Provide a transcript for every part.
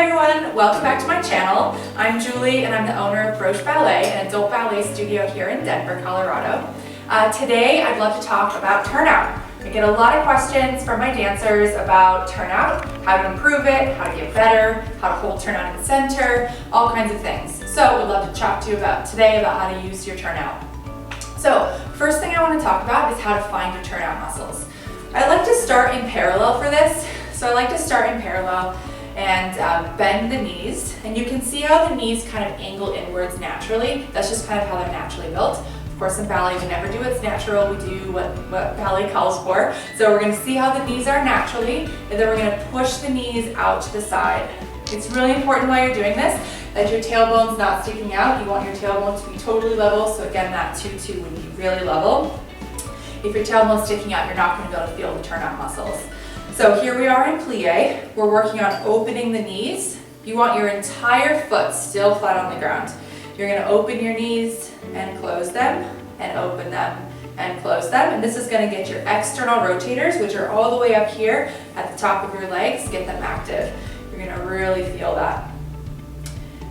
everyone, welcome back to my channel. I'm Julie and I'm the owner of Broche Ballet, an adult ballet studio here in Denver, Colorado. Today I'd love to talk about turnout. I get a lot of questions from my dancers about turnout, how to improve it, how to get better, how to hold turnout in the center, all kinds of things. So I'd love to talk to you today about how to use your turnout. So first thing I want to talk about is how to find your turnout muscles. I like to start in parallel for this. So I like to start in parallel and bend the knees, and you can see how the knees kind of angle inwards naturally. That's just kind of how they're naturally built. Of course, in ballet we never do what's natural, we do what ballet calls for. So we're going to see how the knees are naturally, and then we're going to push the knees out to the side. It's really important while you're doing this that your tailbone's not sticking out. You want your tailbone to be totally level, so again that 2-2 would be really level. If your tailbone's sticking out, you're not going to be able to feel the turnout muscles. So here we are in plie. We're working on opening the knees. You want your entire foot still flat on the ground. You're going to open your knees and close them and open them and close them. And this is going to get your external rotators, which are all the way up here at the top of your legs, get them active. You're going to really feel that.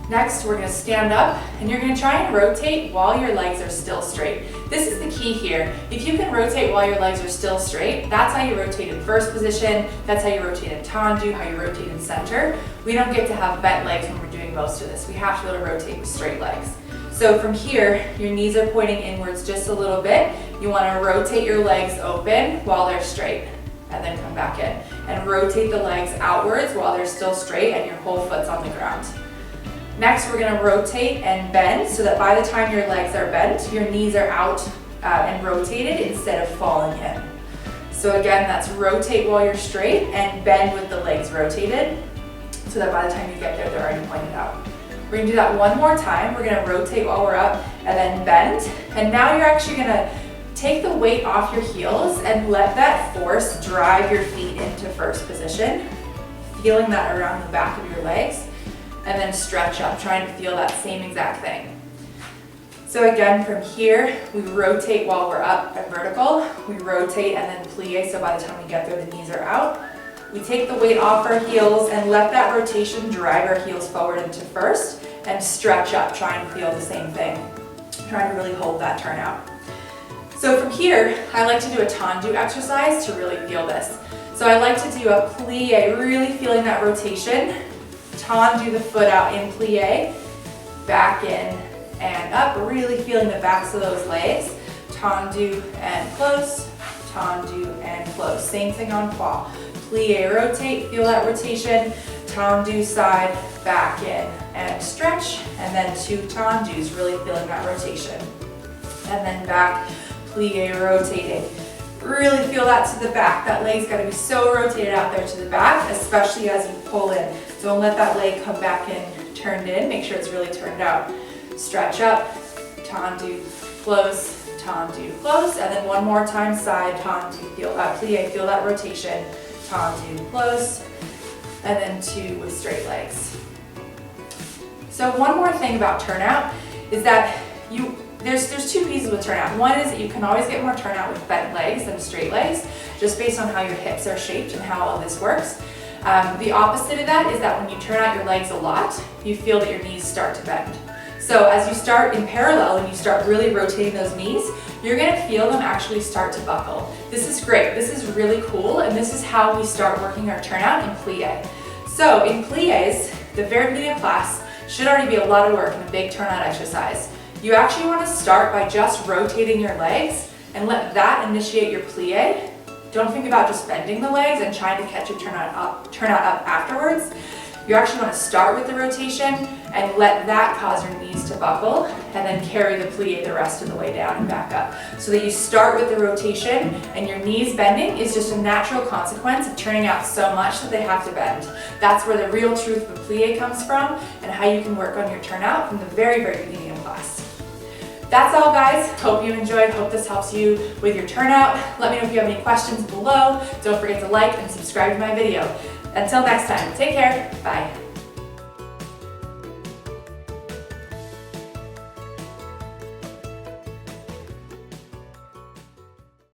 Next, we're going to stand up and you're going to try and rotate while your legs are still straight. This is the key here. If you can rotate while your legs are still straight, that's how you rotate in first position, that's how you rotate in tendu, how you rotate in center. We don't get to have bent legs when we're doing most of this. We have to be able to rotate with straight legs. So from here, your knees are pointing inwards just a little bit. You want to rotate your legs open while they're straight and then come back in. And rotate the legs outwards while they're still straight and your whole foot's on the ground. Next, we're going to rotate and bend so that by the time your legs are bent, your knees are out and rotated instead of falling in. So again, that's rotate while you're straight and bend with the legs rotated so that by the time you get there, they're already pointed out. We're going to do that one more time. We're going to rotate while we're up and then bend. And now you're actually going to take the weight off your heels and let that force drive your feet into first position, feeling that around the back of your legs. And then stretch up, trying to feel that same exact thing. So again, from here, we rotate while we're up and vertical. We rotate and then plie, so by the time we get there, the knees are out. We take the weight off our heels and let that rotation drive our heels forward into first and stretch up, try and feel the same thing. Trying to really hold that turnout. So from here, I like to do a tendu exercise to really feel this. So I like to do a plie, really feeling that rotation. Tendu the foot out in plie, back in and up, really feeling the backs of those legs. Tendu and close, tendu and close. Same thing on fall. Plie, rotate, feel that rotation. Tendu side, back in and stretch, and then 2 tendus, really feeling that rotation. And then back, plie, rotating. Really feel that to the back. That leg's got to be so rotated out there to the back, especially as you pull in. Don't let that leg come back in, turned in. Make sure it's really turned out. Stretch up, tendu, close, tendu, close, and then one more time, side, tendu, plie, feel that rotation, tendu, close, and then 2 with straight legs. So one more thing about turnout is that there's 2 pieces with turnout. One is that you can always get more turnout with bent legs than straight legs, just based on how your hips are shaped and how all this works. The opposite of that is that when you turn out your legs a lot, you feel that your knees start to bend. So as you start in parallel and you start really rotating those knees, you're going to feel them actually start to buckle. This is great. This is really cool, and this is how we start working our turnout in plie. So in plies, the very beginning of class should already be a lot of work in a big turnout exercise. You actually want to start by just rotating your legs and let that initiate your plie. Don't think about just bending the legs and trying to catch your turnout up afterwards. You actually want to start with the rotation and let that cause your knees to buckle, and then carry the plie the rest of the way down and back up. So that you start with the rotation and your knees bending is just a natural consequence of turning out so much that they have to bend. That's where the real truth of plie comes from, and how you can work on your turnout from the very, very beginning of class. That's all, guys. Hope you enjoyed. Hope this helps you with your turnout. Let me know if you have any questions below. Don't forget to like and subscribe to my video. Until next time, take care. Bye.